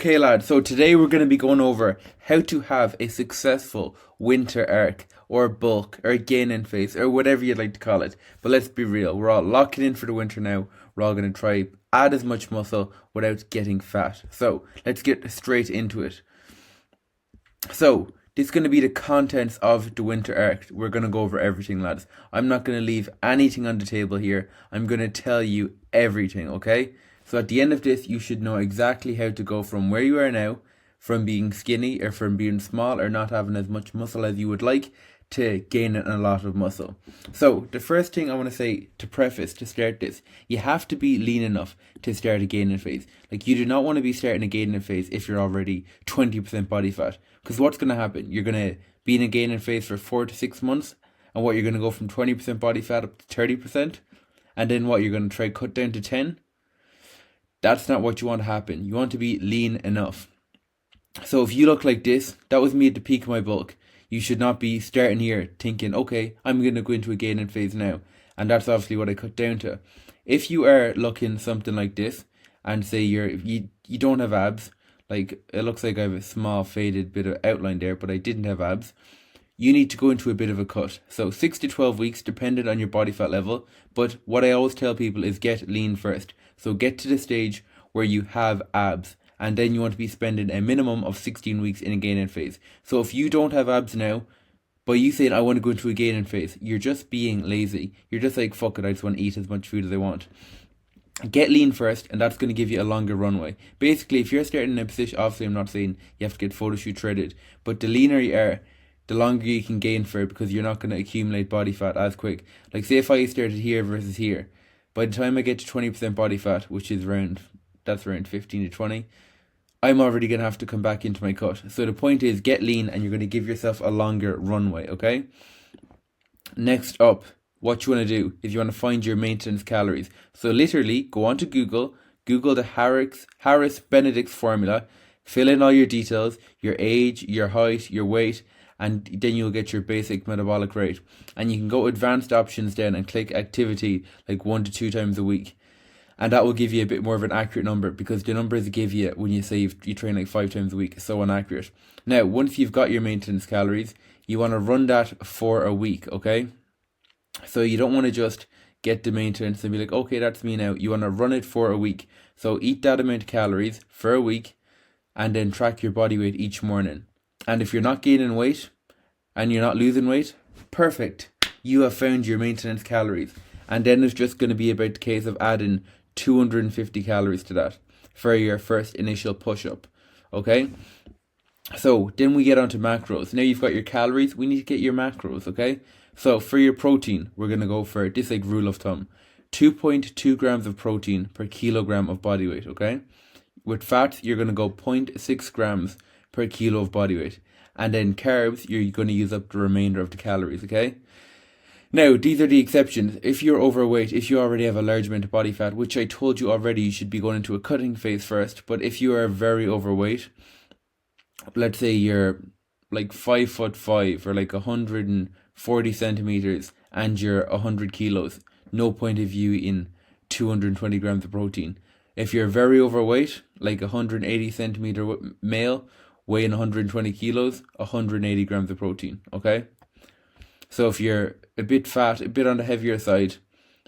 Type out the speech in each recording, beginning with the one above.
Okay, lads, so today we're going to be going over how to have a successful winter arc or bulk or gain in phase or whatever you'd like to call it. But let's be real, we're all locking in for the winter now. We're all going to try add as much muscle without getting fat. So let's get straight into it. So this is going to be the contents of the winter arc. We're going to go over everything, lads. I'm not going to leave anything on the table here. I'm going to tell you everything, okay? So at the end of this, you should know exactly how to go from where you are now, from being skinny or from being small or not having as much muscle as you would like, to gaining a lot of muscle. So the first thing I want to say to preface, to start this, you have to be lean enough to start a gaining phase. Like, you do not want to be starting a gaining phase if you're already 20% body fat. Because what's going to happen? You're going to be in a gaining phase for 4 to 6 months, and what, you're going to go from 20% body fat up to 30%, and then what, you're going to try cut down to 10. That's not what you want to happen. You want to be lean enough. So if you look like this, that was me at the peak of my bulk. You should not be starting here thinking, okay, I'm going to go into a gaining phase now. And that's obviously what I cut down to. If you are looking something like this, and say you don't have abs, like it looks like I have a small faded bit of outline there, but I didn't have abs, you need to go into a bit of a cut. So 6 to 12 weeks, depending on your body fat level. But what I always tell people is get lean first. So get to the stage where you have abs, and then you want to be spending a minimum of 16 weeks in a gaining phase. So if you don't have abs now, but you saying I want to go into a gaining phase, you're just being lazy. You're just like, fuck it, I just want to eat as much food as I want. Get lean first, and that's going to give you a longer runway. Basically, if you're starting in a position, obviously I'm not saying you have to get photo shoot shredded, but the leaner you are, the longer you can gain for it, because you're not going to accumulate body fat as quick. Like, say if I started here versus here, by the time I get to 20% body fat, which is around 15 to 20, I'm already going to have to come back into my cut. So the point is, get lean, and you're going to give yourself a longer runway, okay? Next up, what you want to do is you want to find your maintenance calories. So literally, go on to Google the Harris-Benedict's formula, fill in all your details, your age, your height, your weight, and then you'll get your basic metabolic rate. And you can go advanced options then and click activity like 1 to 2 times a week. And that will give you a bit more of an accurate number, because the numbers they give you when you say you train like 5 times a week is so inaccurate. Now, once you've got your maintenance calories, you want to run that for a week, okay? So you don't want to just get the maintenance and be like, okay, that's me now. You want to run it for a week. So eat that amount of calories for a week, and then track your body weight each morning. And if you're not gaining weight and you're not losing weight, perfect. You have found your maintenance calories. And then it's just going to be about the case of adding 250 calories to that for your first initial push-up. Okay? So then we get onto macros. Now you've got your calories, we need to get your macros, okay? So for your protein, we're going to go for this like rule of thumb. 2.2 grams of protein per kilogram of body weight, okay? With fats, you're going to go 0.6 grams per kilo of body weight. And then carbs, you're going to use up the remainder of the calories, okay? Now, these are the exceptions. If you're overweight, if you already have a large amount of body fat, which I told you already, you should be going into a cutting phase first. But if you are very overweight, let's say you're like 5'5" or like 140 centimeters and you're 100 kilos, no point of you in 220 grams of protein. If you're very overweight, like 180 centimeter male, weighing 120 kilos, 180 grams of protein, okay? So if you're a bit fat, a bit on the heavier side,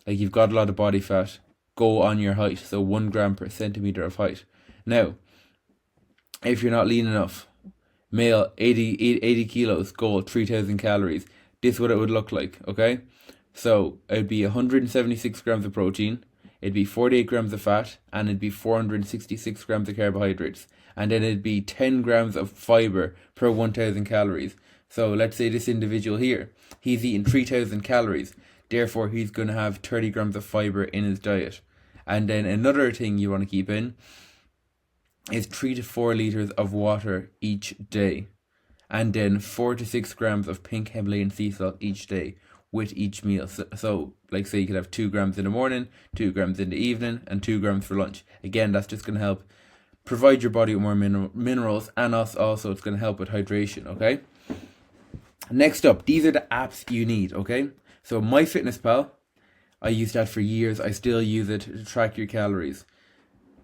like you've got a lot of body fat, go on your height, so 1 gram per centimeter of height. Now, if you're not lean enough, male, 80 kilos, go 3,000 calories. This is what it would look like, okay? So it'd be 176 grams of protein, it'd be 48 grams of fat, and it'd be 466 grams of carbohydrates. And then it'd be 10 grams of fiber per 1,000 calories. So let's say this individual here, he's eating 3,000 calories. Therefore, he's going to have 30 grams of fiber in his diet. And then another thing you want to keep in is 3 to 4 liters of water each day. And then 4 to 6 grams of pink Himalayan sea salt each day with each meal. So like say you could have 2 grams in the morning, 2 grams in the evening, and 2 grams for lunch. Again, that's just going to help provide your body with more minerals, and also it's going to help with hydration, okay? Next up, these are the apps you need, okay? So MyFitnessPal, I used that for years. I still use it to track your calories.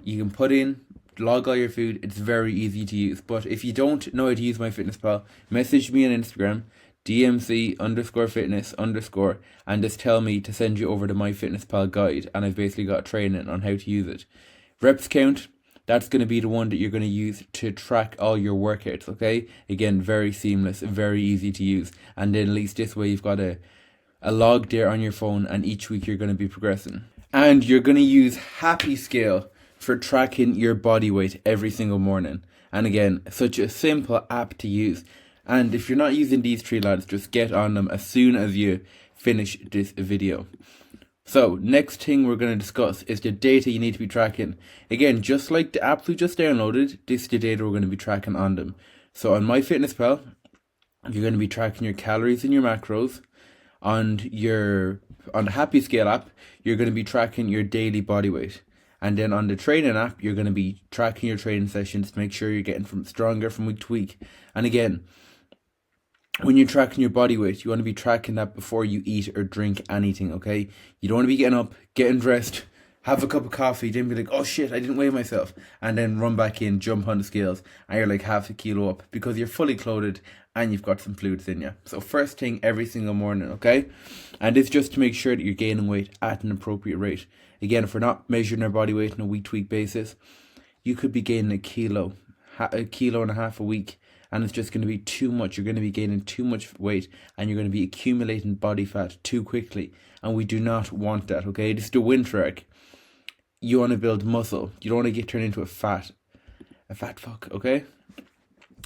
You can put in log all your food. It's very easy to use. But if you don't know how to use MyFitnessPal, message me on Instagram, DMC_fitness_, and just tell me to send you over to MyFitnessPal guide. And I've basically got training on how to use it. Reps count, that's going to be the one that you're going to use to track all your workouts, okay? Again, very seamless, very easy to use. And then at least this way you've got a log there on your phone, and each week you're going to be progressing. And you're going to use Happy Scale for tracking your body weight every single morning. And again, such a simple app to use. And if you're not using these three, lads, just get on them as soon as you finish this video. So, next thing we're going to discuss is the data you need to be tracking. Again, just like the apps we just downloaded, this is the data we're going to be tracking on them. So on MyFitnessPal, you're going to be tracking your calories and your macros. On the Happy Scale app, you're going to be tracking your daily body weight. And then on the training app, you're going to be tracking your training sessions to make sure you're getting stronger from week to week. And again, when you're tracking your body weight, you want to be tracking that before you eat or drink anything, okay? You don't want to be getting up, getting dressed, have a cup of coffee, then be like, oh shit, I didn't weigh myself. And then run back in, jump on the scales, and you're like half a kilo up because you're fully clothed and you've got some fluids in you. So first thing every single morning, okay? And it's just to make sure that you're gaining weight at an appropriate rate. Again, if we're not measuring our body weight on a week-to-week basis, you could be gaining a kilo and a half a week. And it's just going to be too much. You're going to be gaining too much weight and you're going to be accumulating body fat too quickly. And we do not want that, okay? This is the winter arc. You want to build muscle. You don't want to get turned into a fat fuck, okay?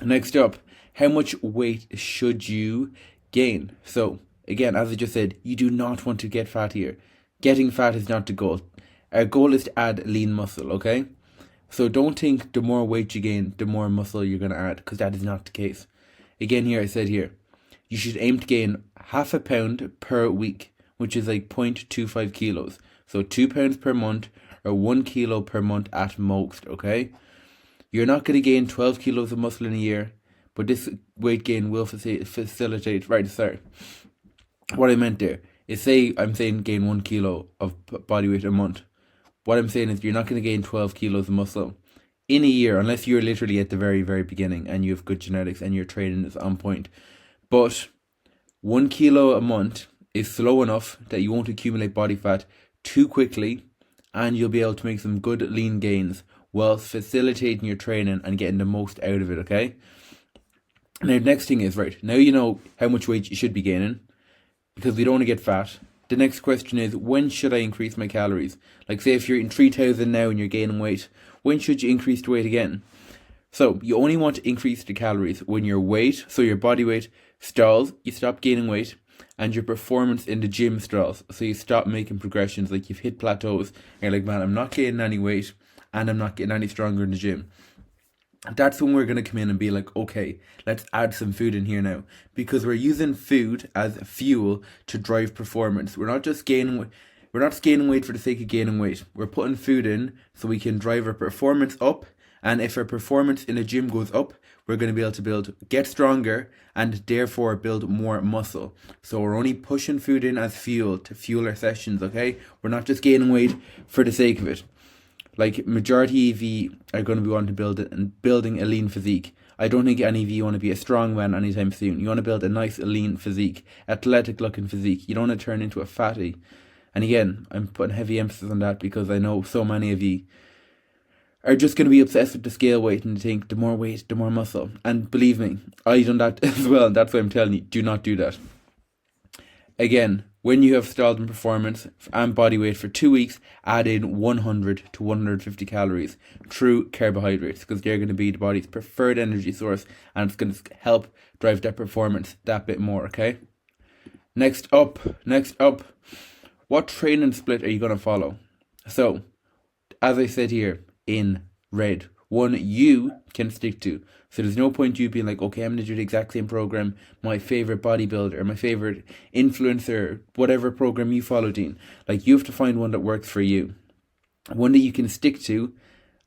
Next up, how much weight should you gain? So, again, as I just said, you do not want to get fat here. Getting fat is not the goal. Our goal is to add lean muscle, okay? So don't think the more weight you gain, the more muscle you're going to add, because that is not the case. Again, here I said here, you should aim to gain 0.5 pound per week, which is like 0.25 kilos. So 2 pounds per month or 1 kilo per month at most, okay? You're not going to gain 12 kilos of muscle in a year, but this weight gain will facilitate, right, sorry. What I meant there is I'm saying gain 1 kilo of body weight a month. What I'm saying is you're not going to gain 12 kilos of muscle in a year unless you're literally at the very, very beginning and you have good genetics and your training is on point. But 1 kilo a month is slow enough that you won't accumulate body fat too quickly and you'll be able to make some good lean gains while facilitating your training and getting the most out of it, okay? Now, next thing is, right, now you know how much weight you should be gaining because we don't want to get fat. The next question is, when should I increase my calories? Like say if you're in 3,000 now and you're gaining weight, when should you increase the weight again? So you only want to increase the calories when your weight, so your body weight stalls, you stop gaining weight, and your performance in the gym stalls. So you stop making progressions, like you've hit plateaus, and you're like, man, I'm not gaining any weight, and I'm not getting any stronger in the gym. That's when we're going to come in and be like, okay, let's add some food in here now. Because we're using food as fuel to drive performance. We're not gaining weight for the sake of gaining weight. We're putting food in so we can drive our performance up. And if our performance in the gym goes up, we're going to be able to get stronger and therefore build more muscle. So we're only pushing food in as fuel to fuel our sessions, okay? We're not just gaining weight for the sake of it. Like, majority of you are going to be wanting to building a lean physique. I don't think any of you want to be a strong man anytime soon. You want to build a nice lean physique, athletic looking physique. You don't want to turn into a fatty. And again, I'm putting heavy emphasis on that because I know so many of you are just going to be obsessed with the scale weight and think the more weight, the more muscle. And believe me, I've done that as well. That's why I'm telling you, do not do that. Again, when you have stalled in performance and body weight for 2 weeks, add in 100 to 150 calories through carbohydrates because they're going to be the body's preferred energy source and it's going to help drive that performance that bit more, okay? Next up, what training split are you going to follow? So, as I said here in red, one you can stick to. So there's no point you being like, okay, I'm going to do the exact same program my favorite bodybuilder, my favorite influencer, whatever program you follow, Dean. Like, you have to find one that works for you. One that you can stick to.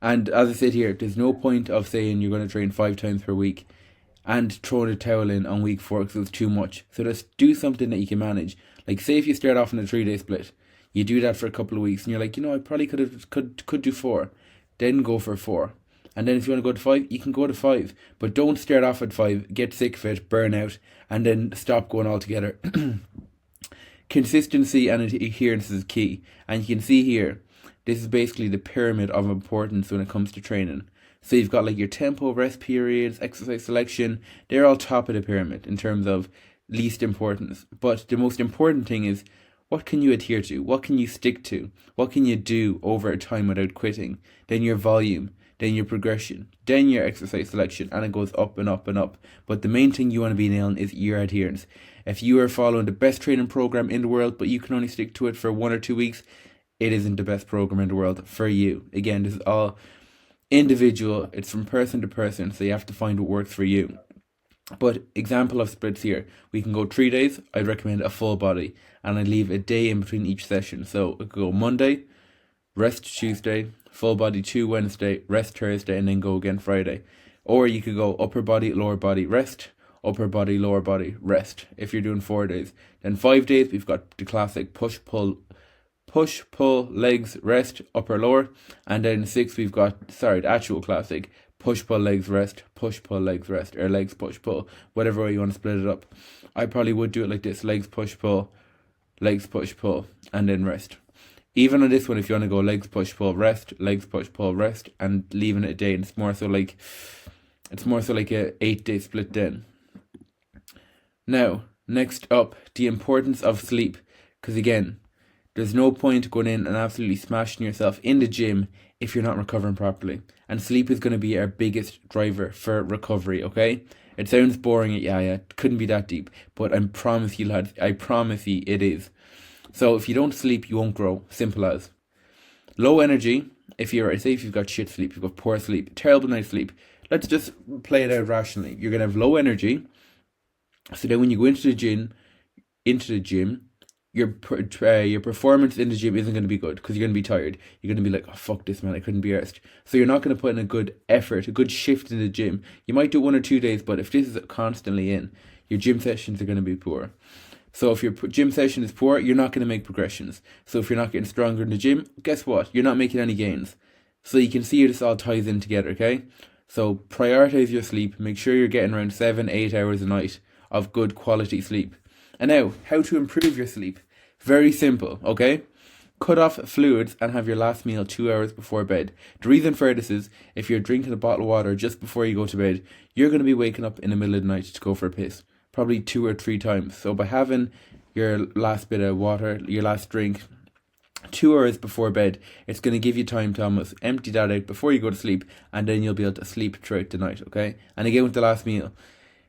And as I said here, there's no point of saying you're going to train 5 times per week and throwing a towel in on week 4 because it's too much. So just do something that you can manage. Like, say if you start off in a 3-day split, you do that for a couple of weeks and you're like, I probably could do 4. Then go for 4. And then if you want to go to 5, you can go to 5. But don't start off at 5, get sick of it, burn out, and then stop going altogether. Consistency and adherence is key. And you can see here, this is basically the pyramid of importance when it comes to training. So you've got like your tempo, rest periods, exercise selection. They're all top of the pyramid in terms of least importance. But the most important thing is, what can you adhere to? What can you stick to? What can you do over time without quitting? Then your volume, then your progression, then your exercise selection, and it goes up and up and up. But the main thing you want to be nailing is your adherence. If you are following the best training program in the world, but you can only stick to it for 1 or 2 weeks, it isn't the best program in the world for you. Again, this is all individual. It's from person to person, so you have to find what works for you. But example of splits here, we can go 3 days. I'd recommend a full body, and I'd leave a day in between each session. So I could go Monday, rest Tuesday, full body 2 Wednesday, rest Thursday, and then go again Friday. Or you could go upper body, lower body, rest, upper body, lower body, rest, if you're doing 4 days. Then 5 days, we've got the classic push, pull, legs, rest, upper, lower. And then 6, we've got, the actual classic, push, pull, legs, rest, push, pull, legs, rest, or legs, push, pull, whatever way you want to split it up. I probably would do it like this: legs, push, pull, and then rest. Even on this one, if you want to go legs, push, pull, rest, legs, push, pull, rest, and leaving it a day, and it's more so like a 8-day split then. Now, next up, the importance of sleep. Because again, there's no point going in and absolutely smashing yourself in the gym if you're not recovering properly. And sleep is going to be our biggest driver for recovery, okay? It sounds boring, it couldn't be that deep. But I promise you, lads, it is. So if you don't sleep, you won't grow. Simple as. Low energy, if you've got shit sleep, you've got poor sleep, terrible night's sleep. Let's just play it out rationally. You're going to have low energy. So then when you go into the gym, your performance in the gym isn't going to be good because you're going to be tired. You're going to be like, oh, fuck this, man, I couldn't be arsed. So you're not going to put in a good effort, a good shift in the gym. You might do 1 or 2 days, but if this is constantly in, your gym sessions are going to be poor. So if your gym session is poor, you're not going to make progressions. So if you're not getting stronger in the gym, guess what? You're not making any gains. So you can see how this all ties in together, okay? So prioritize your sleep. Make sure you're getting around 7-8 hours a night of good quality sleep. And now, how to improve your sleep? Very simple, okay? Cut off fluids and have your last meal 2 hours before bed. The reason for this is, if you're drinking a bottle of water just before you go to bed, you're going to be waking up in the middle of the night to go for a piss. Probably 2 or 3 times. So by having your last bit of water, your last drink, 2 hours before bed, it's going to give you time to almost empty that out before you go to sleep, and then you'll be able to sleep throughout the night, okay? And again with the last meal,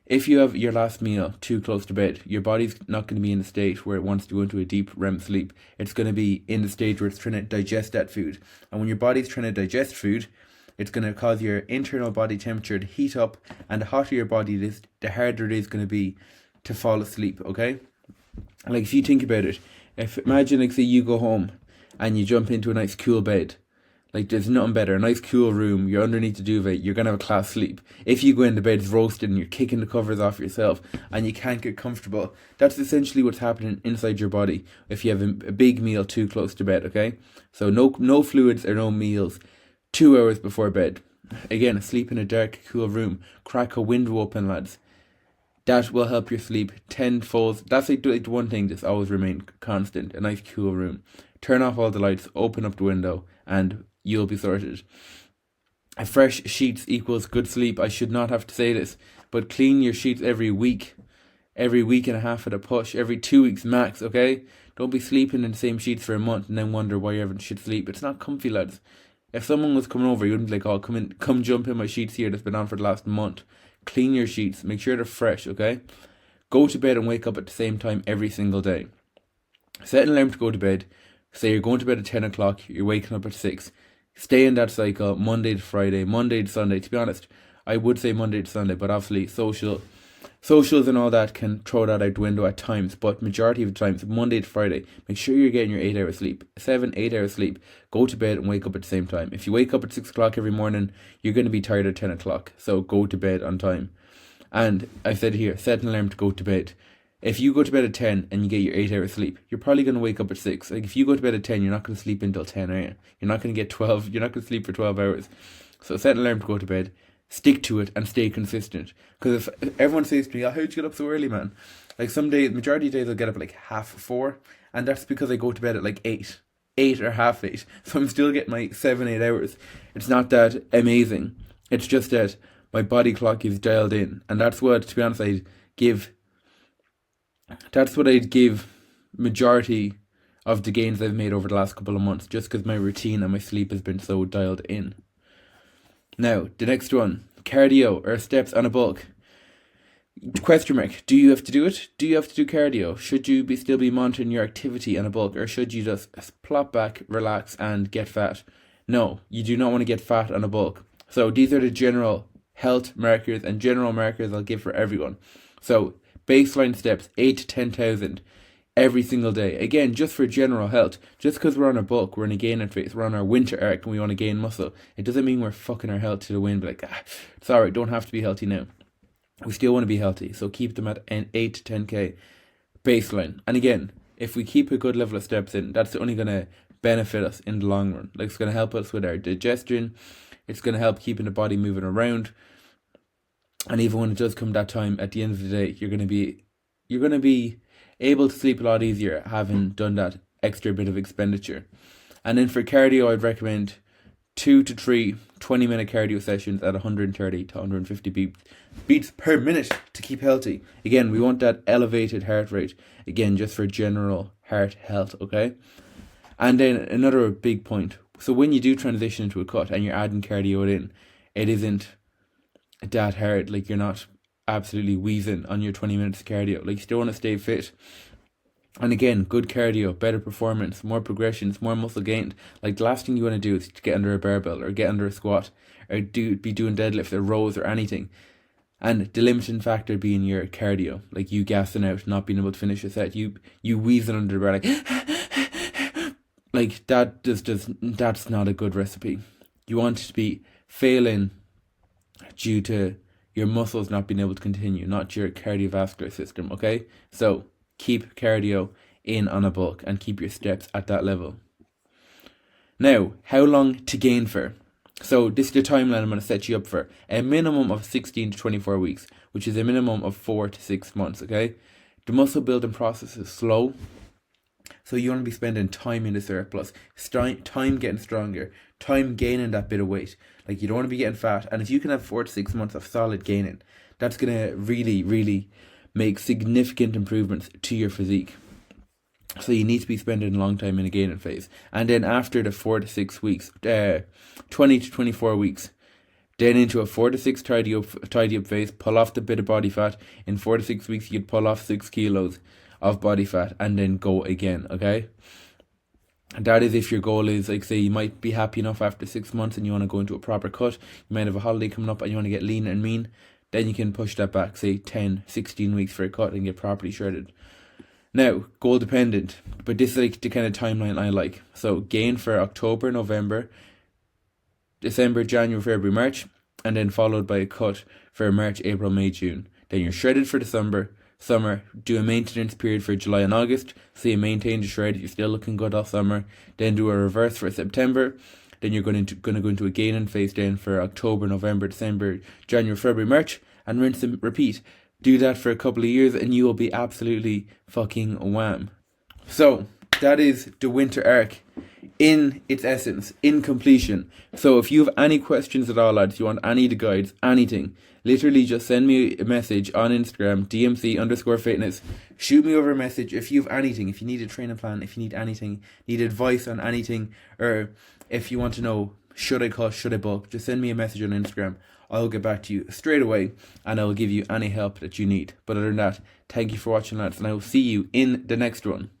if you have your last meal too close to bed, your body's not going to be in a state where it wants to go into a deep REM sleep. It's going to be in the stage where it's trying to digest that food. And when your body's trying to digest food, it's going to cause your internal body temperature to heat up, and the hotter your body is, the harder it is going to be to fall asleep, okay? Like if you think about it, imagine like say you go home and you jump into a nice cool bed. Like there's nothing better, a nice cool room, you're underneath the duvet, you're going to have a class sleep. If you go in the bed, it's roasted and you're kicking the covers off yourself and you can't get comfortable, that's essentially what's happening inside your body if you have a big meal too close to bed, okay? So no fluids or no meals 2 hours before bed. Again, sleep in a dark, cool room. Crack a window open, lads. That will help your sleep tenfold. That's like the one thing that's always remained constant. A nice, cool room. Turn off all the lights, open up the window, and you'll be sorted. A fresh sheets equals good sleep. I should not have to say this, but clean your sheets every week. Every week and a half at a push. Every 2 weeks max, okay? Don't be sleeping in the same sheets for a month and then wonder why you're having shit sleep. It's not comfy, lads. If someone was coming over, you wouldn't be like, oh, come jump in my sheets here that's been on for the last month. Clean your sheets. Make sure they're fresh, okay? Go to bed and wake up at the same time every single day. Set an alarm to go to bed. Say you're going to bed at 10 o'clock, you're waking up at 6. Stay in that cycle Monday to Friday, Monday to Sunday. To be honest, I would say Monday to Sunday, but obviously socials and all that can throw that out the window at times, but majority of the times, Monday to Friday, make sure you're getting your 8 hours sleep. 7-8 hours sleep. Go to bed and wake up at the same time. If you wake up at 6 o'clock every morning, you're going to be tired at 10 o'clock. So go to bed on time. And I said here, set an alarm to go to bed. If you go to bed at 10 and you get your 8 hours sleep, you're probably going to wake up at 6. Like if you go to bed at 10, you're not going to sleep until 10, are you? You're not going to get 12, you're not going to sleep for 12 hours. So set an alarm to go to bed, stick to it, and stay consistent. Because if everyone says to me, "Oh, how'd you get up so early, man?" Like some days, majority of days, I'll get up at like 4:30, and that's because I go to bed at like 8 or half 8. So I'm still getting my 7-8 hours. It's not that amazing. It's just that my body clock is dialed in, and that's what, to be honest, I'd give majority of the gains I've made over the last couple of months, just because my routine and my sleep has been so dialed in. Now, the next one, cardio or steps on a bulk. Question mark, do you have to do it? Do you have to do cardio? Should you still be monitoring your activity on a bulk, or should you just plop back, relax, and get fat? No, you do not want to get fat on a bulk. So these are the general health markers and general markers I'll give for everyone. So baseline steps, 8 to 10,000 every single day. Again, just for general health. Just because we're on a bulk, we're in a gaining phase, we're on our winter arc and we want to gain muscle, it doesn't mean we're fucking our health to the wind. Be like, it's alright, don't have to be healthy now. We still want to be healthy, so keep them at an 8 to 10k baseline. And again, if we keep a good level of steps in, that's only going to benefit us in the long run. Like, it's going to help us with our digestion. It's going to help keeping the body moving around. And even when it does come that time, at the end of the day, you're going to be able to sleep a lot easier having done that extra bit of expenditure. And then for cardio, I'd recommend 2 to 3 20-minute cardio sessions at 130 to 150 beats per minute to keep healthy. Again, we want that elevated heart rate. Again, just for general heart health, okay? And then another big point. So when you do transition into a cut and you're adding cardio in, it isn't that hard. Like, you're not absolutely wheezing on your 20 minutes of cardio. Like, you still want to stay fit. And again, good cardio, better performance, more progressions, more muscle gained. Like, the last thing you want to do is to get under a barbell or get under a squat or be doing deadlifts or rows or anything. And the limiting factor being your cardio, like you gassing out, not being able to finish a set, you wheezing under the bar, like that's not a good recipe. You want to be failing due to your muscles not being able to continue, not your cardiovascular system, okay? So keep cardio in on a bulk and keep your steps at that level. Now, how long to gain for? So this is the timeline I'm going to set you up for. A minimum of 16 to 24 weeks, which is a minimum of 4 to 6 months, okay? The muscle building process is slow, so you want to be spending time in the surplus, time getting stronger, time gaining that bit of weight. Like, you don't want to be getting fat, and if you can have 4 to 6 months of solid gaining, that's going to really, really make significant improvements to your physique. So you need to be spending a long time in a gaining phase. And then after the 4 to 6 weeks, 20 to 24 weeks, then into a 4 to 6 tidy up phase, pull off the bit of body fat. In 4 to 6 weeks, you'd pull off 6 kilos of body fat and then go again, okay? And that is if your goal is, like, say, you might be happy enough after 6 months and you want to go into a proper cut. You might have a holiday coming up and you want to get lean and mean. Then you can push that back, say 10, 16 weeks for a cut and get properly shredded. Now, goal dependent, but this is like the kind of timeline I like. So gain for October, November, December, January, February, March, and then followed by a cut for March, April, May, June. Then you're shredded for the summer, do a maintenance period for July and August, so you maintain the shred, you're still looking good all summer. Then do a reverse for September. Then you're going to go into a gaining phase then for October, November, December, January, February, March, and rinse and repeat. Do that for a couple of years and you will be absolutely fucking wham. So that is the winter arc in its essence, in completion. So if you have any questions at all, lads, you want any of the guides, anything, literally just send me a message on Instagram, DMC_fitness. Shoot me over a message if you have anything, if you need a training plan, if you need anything, need advice on anything, or if you want to know, should I cut, should I bulk, just send me a message on Instagram. I'll get back to you straight away and I'll give you any help that you need. But other than that, thank you for watching, lads, and I will see you in the next one.